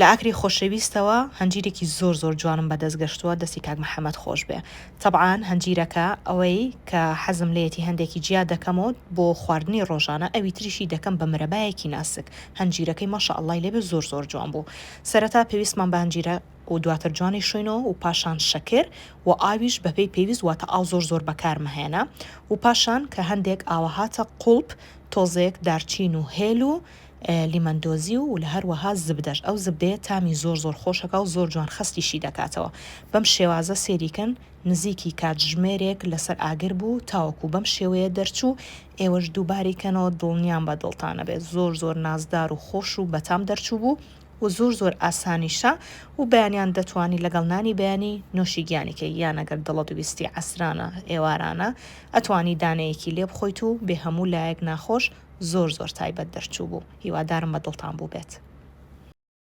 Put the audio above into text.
لە ئاکری خۆشەویستەوە هەنجیرێکی زۆر جوانم بەدەستگەشتووە دەستی کاک محەممەد خۆش بێ. طبعاان هەنجیرەکە ئەوەی کە حەزم لێتی هەندێکی جیا دەکەمەوە بۆ خواردنی ڕۆژانە ئەوی تریشی دەکەم بە مرەبایەکی ناسک. هەنجیرەکەی ماشە ئەڵای لێبێ زۆر جوان بوو. سەرەتا پێویستمان بە هەنجیرە و دواتر جوانی شوێنەوە و پاشان شەکر و ئاویش بەپێی پێویست واتە ئاو زۆر بەکارمەهێنا و پاشان کە هەندێک ئاوەهاتە قوڵپ تۆزێک دارچین و هێل و لیمەندۆزی و لە هەروەها زبدەش ئەو زبدەیە تامی زۆر خۆشەکە و زۆر جوان خستیشی دەکاتەوە. بەم شێوازە سێریکن نزیکی کاتژمێرێک لەسەر ئاگر بوو تاوەکو بەم شێوەیە دەرچوو ئێوەش دووباریکەنەوە دڵنیان بە دڵتانە بێت زۆر نازدار و خۆش و بەتام دەرچوو بوو و زۆر ئاسانیشە و بەیانیان دەتوانی لەگەڵ نانی بەیانی نوۆشی گیانیکە یان ئەگەر دڵە دوویستی عەسرانە ئێوارانە ئەتوانی دانەیەکی لێ بخۆیت و بێ هەموو لایەک ناخۆش زۆر تایبەت دەرچوو بوو. هیوادارم بە دڵتان بوو بێت.